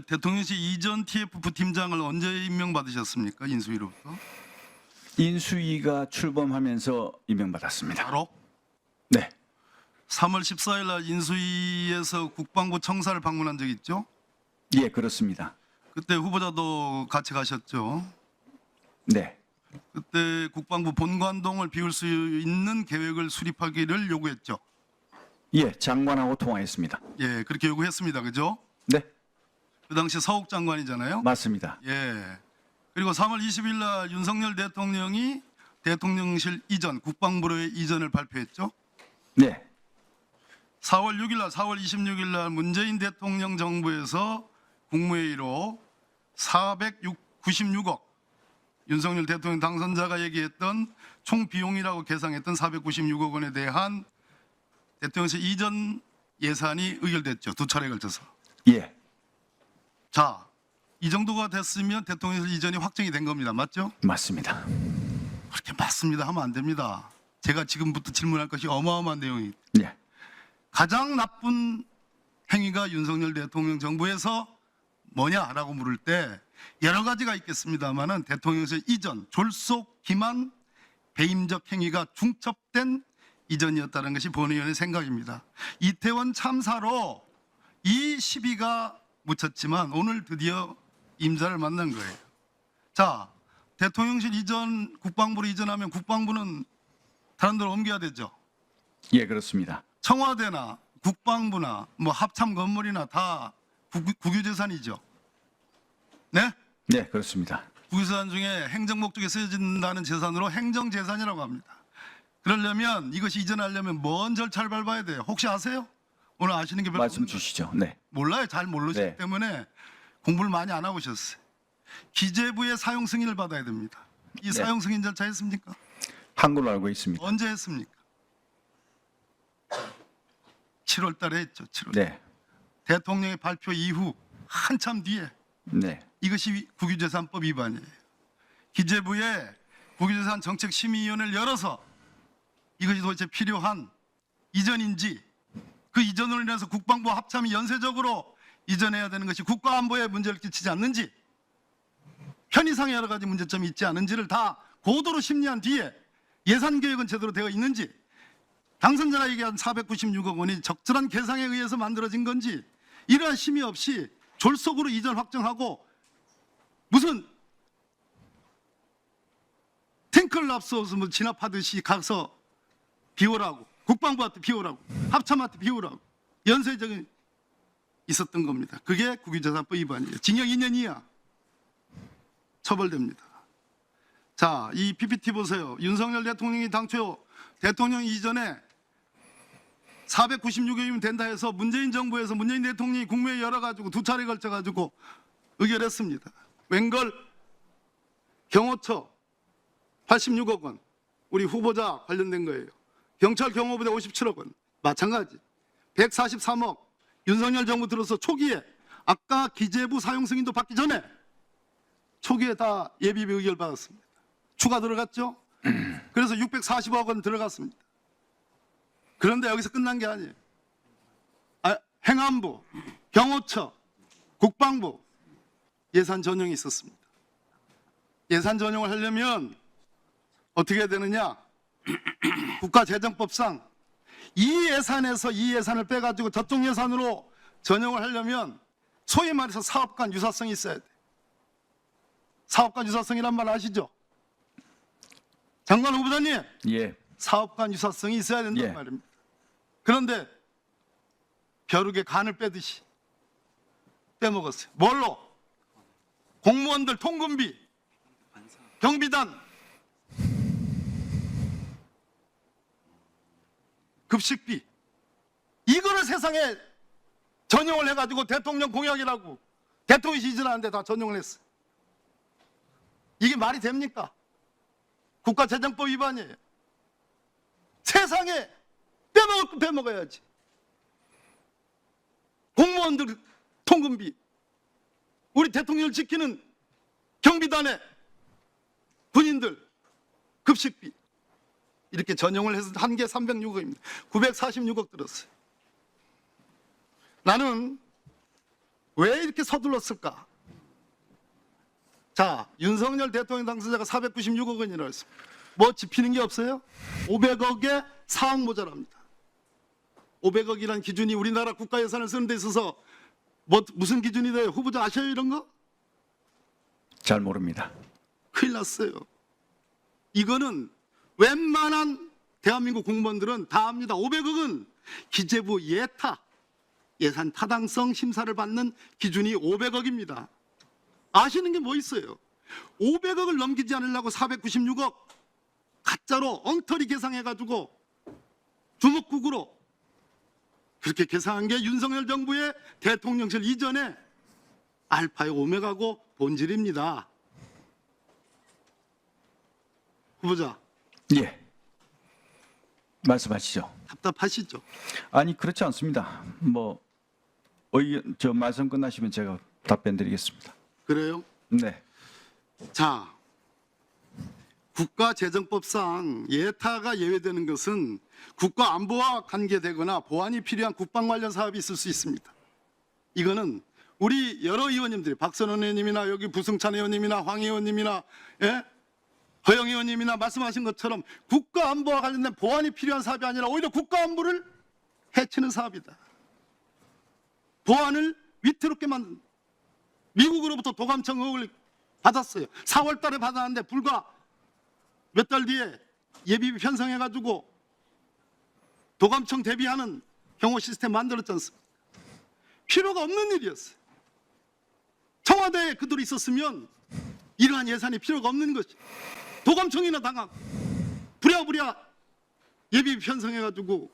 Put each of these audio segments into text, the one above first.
대통령실 이전 TF 부팀장을 언제 임명받으셨습니까? 인수위로부터? 인수위가 출범하면서 임명받았습니다. 바로 네, 3월 14일 날 인수위에서 국방부 청사를 방문한 적 있죠? 예, 그렇습니다. 그때 후보자도 같이 가셨죠? 네, 그때 국방부 본관동을 비울 수 있는 계획을 수립하기를 요구했죠. 예, 장관하고 통화했습니다. 예, 그렇게 요구했습니다. 그죠? 네, 그 당시 서욱 장관이잖아요. 맞습니다. 예. 그리고 3월 20일 날 윤석열 대통령이 대통령실 이전, 국방부로의 이전을 발표했죠. 네, 4월 6일 날, 4월 26일 날 문재인 대통령 정부에서 국무회의로 496억 윤석열 대통령 당선자가 얘기했던 총 비용이라고 계상했던 496억 원에 대한 대통령실 이전 예산이 의결됐죠. 두 차례에 걸쳐서. 예, 자, 이 정도가 됐으면 대통령실 이전이 확정이 된 겁니다. 맞죠? 맞습니다. 그렇게 맞습니다 하면 안 됩니다. 제가 지금부터 질문할 것이 어마어마한 내용이. 예, 가장 나쁜 행위가 윤석열 대통령 정부에서 뭐냐라고 물을 때 여러 가지가 있겠습니다만은 대통령실 이전, 졸속, 기만, 배임적 행위가 중첩된 이전이었다는 것이 본의원의 생각입니다. 이태원 참사로 이 시비가 묻혔지만 오늘 드디어 임자를 만난 거예요. 자, 대통령실 이전, 국방부로 이전하면 국방부는 다른 데로 옮겨야 되죠. 예, 그렇습니다. 청와대나 국방부나 뭐 합참 건물이나 다 국유재산이죠. 네? 네, 그렇습니다. 국유재산 중에 행정 목적에 쓰여진다는 재산으로 행정재산이라고 합니다. 그러려면 이것이 이전하려면 뭔 절차를 밟아야 돼요? 혹시 아세요? 오늘 아시는 게 별로 말씀 없는 것 주시죠. 네, 몰라요. 잘 모르시기 네. 때문에 공부를 많이 안 하고 오셨어요. 기재부의 사용 승인을 받아야 됩니다. 이 네. 사용 승인 절차 했습니까? 한 걸로 알고 있습니다. 언제 했습니까? 7월 달에 했죠. 7월. 네, 대통령의 발표 이후 한참 뒤에 네, 이것이 국유재산법 위반이에요. 기재부에 국유재산 정책심의위원회를 열어서 이것이 도대체 필요한 이전인지 그 이전으로 인해서 국방부 합참이 연쇄적으로 이전해야 되는 것이 국가안보에 문제를 끼치지 않는지 편의상의 여러 가지 문제점이 있지 않은지를 다 고도로 심리한 뒤에 예산계획은 제대로 되어 있는지 당선자가 얘기한 496억 원이 적절한 계상에 의해서 만들어진 건지 이러한 심의 없이 졸속으로 이전 확정하고 무슨 탱크를 앞서서 뭐 진압하듯이 가서 비워라고 국방부한테 비워라고 합참한테 비워라고 연쇄적인 있었던 겁니다. 그게 국유재산법 위반이에요. 징역 2년 이하 처벌됩니다. 자, 이 PPT 보세요. 윤석열 대통령이 당초 대통령 이전에 496억이면 된다 해서 문재인 정부에서 문재인 대통령이 국무회의 열어가지고 두 차례 걸쳐가지고 의결했습니다. 웬걸 경호처 86억 원 우리 후보자 관련된 거예요. 경찰 경호부대 57억 원 마찬가지 143억 윤석열 정부 들어서 초기에 아까 기재부 사용 승인도 받기 전에 초기에 다 예비비 의결 받았습니다. 추가 들어갔죠? 그래서 640억 원 들어갔습니다. 그런데 여기서 끝난 게 아니에요. 행안부, 경호처, 국방부 예산 전용이 있었습니다. 예산 전용을 하려면 어떻게 해야 되느냐? 국가재정법상 이 예산에서 이 예산을 빼가지고 저쪽 예산으로 전용을 하려면 소위 말해서 사업간 유사성이 있어야 돼. 사업간 유사성이란 말 아시죠? 장관 후보자님, 예, 사업간 유사성이 있어야 된다는 예. 말입니다. 그런데 벼룩에 간을 빼듯이 빼먹었어요. 뭘로? 공무원들 통근비, 경비단, 급식비 이거를 세상에 전용을 해가지고 대통령 공약이라고 대통령이 이전하는데 다 전용을 했어요. 이게 말이 됩니까? 국가재정법 위반이에요. 세상에 빼먹을 거 빼먹어야지. 공무원들 통근비, 우리 대통령을 지키는 경비단의 군인들 급식비 이렇게 전용을 해서 한 개 306억입니다. 946억 들었어요. 나는 왜 이렇게 서둘렀을까? 자, 윤석열 대통령 당선자가 496억 원이라고 했습니다. 뭐 집히는 게 없어요? 500억에 사억 모자랍니다. 500억이란 기준이 우리나라 국가 예산을 쓰는 데 있어서 무슨 기준이 돼요? 후보자 아셔요, 이런 거? 잘 모릅니다. 큰일 났어요. 이거는 웬만한 대한민국 공무원들은 다 압니다. 500억은 기재부 예산 타당성 심사를 받는 기준이 500억입니다. 아시는 게 뭐 있어요? 500억을 넘기지 않으려고 496억 가짜로 엉터리 계산해가지고 주먹국으로 그렇게 계산한 게 윤석열 정부의 대통령실 이전에 알파의 오메가고 본질입니다. 후보자, 예. 말씀하시죠. 답답하시죠? 아니 그렇지 않습니다. 뭐 저 말씀 끝나시면 제가 답변드리겠습니다. 그래요? 네. 자, 국가재정법상 예타가 예외되는 것은 국가 안보와 관계되거나 보안이 필요한 국방 관련 사업이 있을 수 있습니다. 이거는 우리 여러 의원님들이 박선원 의원님이나 여기 부승찬 의원님이나 황 의원님이나 허영 의원님이나 말씀하신 것처럼 국가 안보와 관련된 보안이 필요한 사업이 아니라 오히려 국가 안보를 해치는 사업이다. 보안을 위태롭게 만든 미국으로부터 도감청 의혹을 받았어요. 4월 달에 받았는데 불과 몇 달 뒤에 예비비 편성해가지고 도감청 대비하는 경호 시스템 만들었지 않습니까? 필요가 없는 일이었어요. 청와대에 그들이 있었으면 이러한 예산이 필요가 없는 것이. 도감청이나 당하고 부랴부랴 예비비 편성해가지고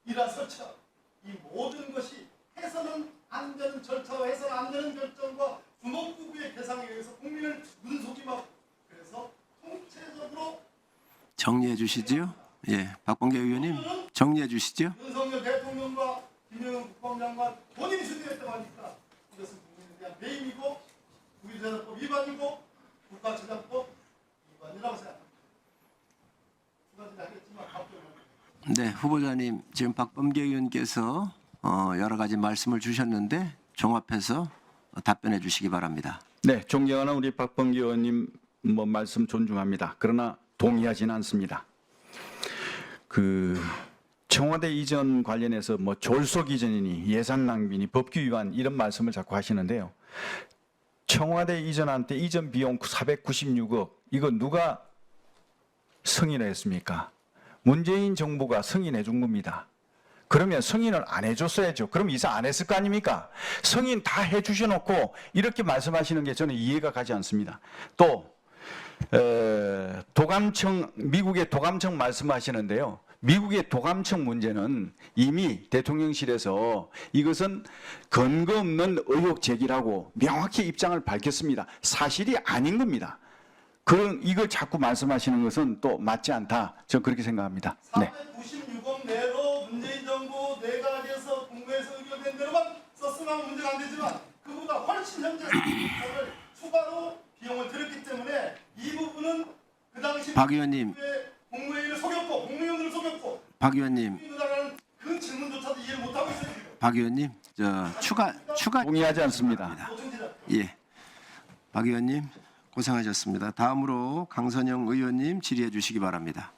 이러한 설치하고 이 모든 것이 해서는 안 되는 절차와 해서는 안 되는 결정과 주먹구구의 계산에 의해서 국민을 눈속임하고 그래서 통체적으로 정리해 주시지요? 예, 박범계 의원님 정리해 주시죠. 윤석열 대통령과 김영은 국방장관 본인이 주도했다고 하니까 이것은 국민에 대한 배임이고 국유재산법 위반이고 국가재정법 위반이라고 생각합니다. 두 가지를 하겠지만 답변을 네, 후보자님 지금 박범계 의원께서 여러 가지 말씀을 주셨는데 종합해서 답변해 주시기 바랍니다. 네, 존경하는 우리 박범계 의원님 뭐 말씀 존중합니다. 그러나 동의하지는 않습니다. 청와대 이전 관련해서 뭐 졸속 이전이니 예산 낭비니 법규 위반 이런 말씀을 자꾸 하시는데요. 청와대 이전한 때 이전 비용 496억 이거 누가 승인을 했습니까? 문재인 정부가 승인해 준 겁니다. 그러면 승인을 안 해줬어야죠. 그럼 이사 안 했을 거 아닙니까? 승인 다 해주셔놓고 이렇게 말씀하시는 게 저는 이해가 가지 않습니다. 또 도감청, 미국의 도감청 말씀하시는데요. 미국의 도감청 문제는 이미 대통령실에서 이것은 근거 없는 의혹 제기라고 명확히 입장을 밝혔습니다. 사실이 아닌 겁니다. 이걸 자꾸 말씀하시는 것은 또 맞지 않다. 저는 그렇게 생각합니다. 네. 496억 내로 문재인 정부 내각에서 국무에서 의결된 대로만 썼으면 문제가 안 되지만 그보다 훨씬 현재 추가로 비용을 들였기 때문에 이 부분은 그 당시 박 의원님, 국무회의를 속였고 국무위원들을 속였고 박 의원님, 그 질문조차도 이해를 못하고 있어요. 박 의원님, 추가 동의하지 않습니다. 예, 박 의원님 고생하셨습니다. 다음으로 강선영 의원님 질의해 주시기 바랍니다.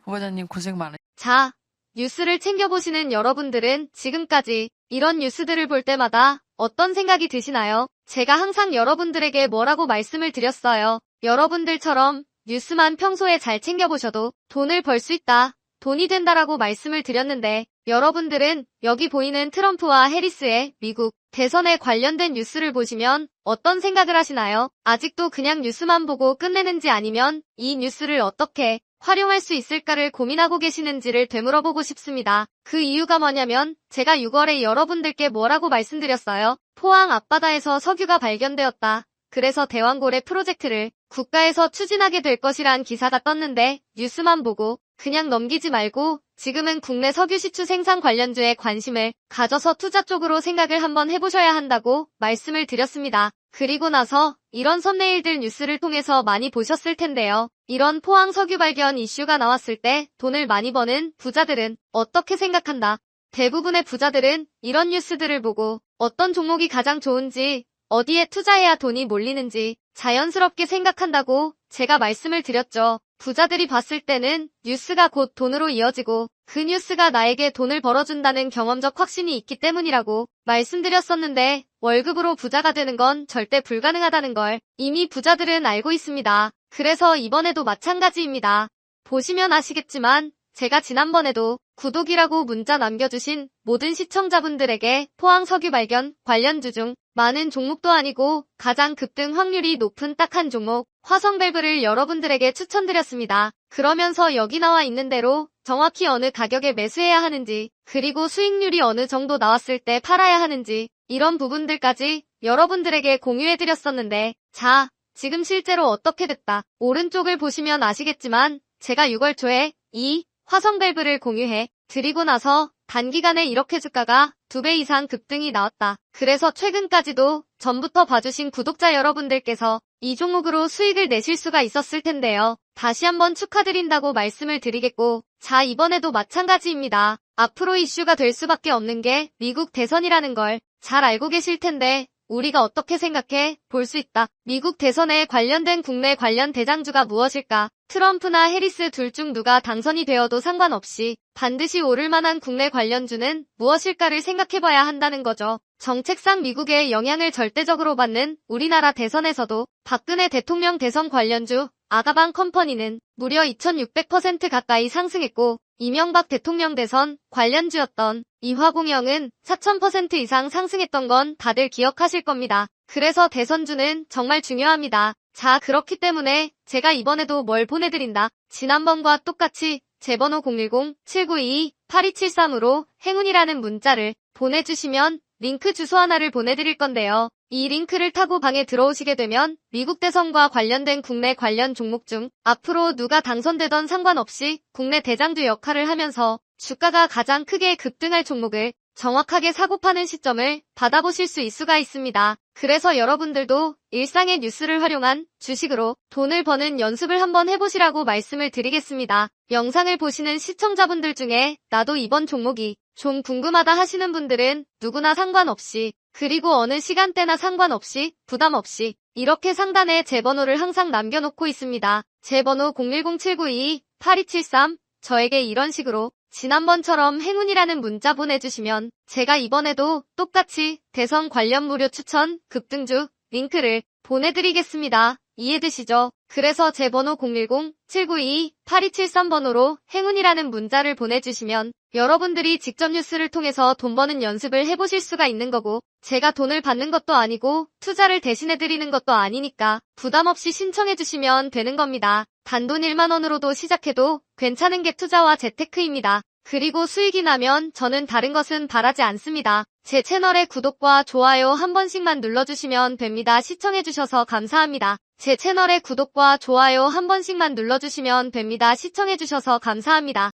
후보자님 고생 많으셨습니다. 자, 뉴스를 챙겨보시는 여러분들은 지금까지 이런 뉴스들을 볼 때마다 어떤 생각이 드시나요? 제가 항상 여러분들에게 뭐라고 말씀을 드렸어요. 여러분들처럼 뉴스만 평소에 잘 챙겨보셔도 돈을 벌 수 있다, 돈이 된다라고 말씀을 드렸는데 여러분들은 여기 보이는 트럼프와 해리스의 미국 대선에 관련된 뉴스를 보시면 어떤 생각을 하시나요? 아직도 그냥 뉴스만 보고 끝내는지 아니면 이 뉴스를 어떻게 활용할 수 있을까를 고민하고 계시는지를 되물어보고 싶습니다. 그 이유가 뭐냐면 제가 6월에 여러분들께 뭐라고 말씀드렸어요? 포항 앞바다에서 석유가 발견되었다. 그래서 대왕고래 프로젝트를 국가에서 추진하게 될 것이란 기사가 떴는데 뉴스만 보고 그냥 넘기지 말고 지금은 국내 석유 시추 생산 관련주에 관심을 가져서 투자 쪽으로 생각을 한번 해보셔야 한다고 말씀을 드렸습니다. 그리고 나서 이런 썸네일들 뉴스를 통해서 많이 보셨을 텐데요. 이런 포항 석유 발견 이슈가 나왔을 때 돈을 많이 버는 부자들은 어떻게 생각한다? 대부분의 부자들은 이런 뉴스들을 보고 어떤 종목이 가장 좋은지, 어디에 투자해야 돈이 몰리는지 자연스럽게 생각한다고 제가 말씀을 드렸죠. 부자들이 봤을 때는 뉴스가 곧 돈으로 이어지고 그 뉴스가 나에게 돈을 벌어준다는 경험적 확신이 있기 때문이라고 말씀드렸었는데 월급으로 부자가 되는 건 절대 불가능하다는 걸 이미 부자들은 알고 있습니다. 그래서 이번에도 마찬가지입니다. 보시면 아시겠지만 제가 지난번에도 구독이라고 문자 남겨주신 모든 시청자분들에게 포항 석유 발견 관련주 중 많은 종목도 아니고 가장 급등 확률이 높은 딱 한 종목 화성밸브를 여러분들에게 추천드렸습니다. 그러면서 여기 나와 있는 대로 정확히 어느 가격에 매수해야 하는지 그리고 수익률이 어느 정도 나왔을 때 팔아야 하는지 이런 부분들까지 여러분들에게 공유해드렸었는데 자, 지금 실제로 어떻게 됐다. 오른쪽을 보시면 아시겠지만 제가 6월 초에 이 화성밸브를 공유해 드리고 나서 단기간에 이렇게 주가가 2배 이상 급등이 나왔다. 그래서 최근까지도 전부터 봐주신 구독자 여러분들께서 이 종목으로 수익을 내실 수가 있었을 텐데요. 다시 한번 축하드린다고 말씀을 드리겠고 자 이번에도 마찬가지입니다. 앞으로 이슈가 될 수밖에 없는 게 미국 대선이라는 걸 잘 알고 계실 텐데 우리가 어떻게 생각해 볼 수 있다. 미국 대선에 관련된 국내 관련 대장주가 무엇일까? 트럼프나 해리스 둘 중 누가 당선이 되어도 상관없이 반드시 오를 만한 국내 관련주는 무엇일까를 생각해봐야 한다는 거죠. 정책상 미국의 영향을 절대적으로 받는 우리나라 대선에서도 박근혜 대통령 대선 관련주 아가방 컴퍼니는 무려 2600% 가까이 상승했고 이명박 대통령 대선 관련주였던 이화공영은 4000% 이상 상승했던 건 다들 기억하실 겁니다. 그래서 대선주는 정말 중요합니다. 자, 그렇기 때문에 제가 이번에도 뭘 보내드린다. 지난번과 똑같이 제 번호 010-792-8273으로 행운이라는 문자를 보내주시면 링크 주소 하나를 보내드릴 건데요. 이 링크를 타고 방에 들어오시게 되면 미국 대선과 관련된 국내 관련 종목 중 앞으로 누가 당선되던 상관없이 국내 대장주 역할을 하면서 주가가 가장 크게 급등할 종목을 정확하게 사고 파는 시점을 받아보실 수 있습니다. 그래서 여러분들도 일상의 뉴스를 활용한 주식으로 돈을 버는 연습을 한번 해보시라고 말씀을 드리겠습니다. 영상을 보시는 시청자분들 중에 나도 이번 종목이 좀 궁금하다 하시는 분들은 누구나 상관없이 그리고 어느 시간대나 상관없이 부담 없이 이렇게 상단에 제 번호를 항상 남겨놓고 있습니다. 제 번호 010-792-8273 저에게 이런 식으로 지난번처럼 행운이라는 문자 보내주시면 제가 이번에도 똑같이 대선 관련 무료 추천 급등주 링크를 보내드리겠습니다. 이해되시죠? 그래서 제 번호 010-792-8273번호로 행운이라는 문자를 보내주시면 여러분들이 직접 뉴스를 통해서 돈 버는 연습을 해보실 수가 있는 거고 제가 돈을 받는 것도 아니고 투자를 대신해드리는 것도 아니니까 부담없이 신청해주시면 되는 겁니다. 단돈 1만 원으로도 시작해도 괜찮은 게 투자와 재테크입니다. 그리고 수익이 나면 저는 다른 것은 바라지 않습니다. 제 채널의 구독과 좋아요 한 번씩만 눌러주시면 됩니다. 시청해주셔서 감사합니다. 제 채널의 구독과 좋아요 한 번씩만 눌러주시면 됩니다. 시청해주셔서 감사합니다.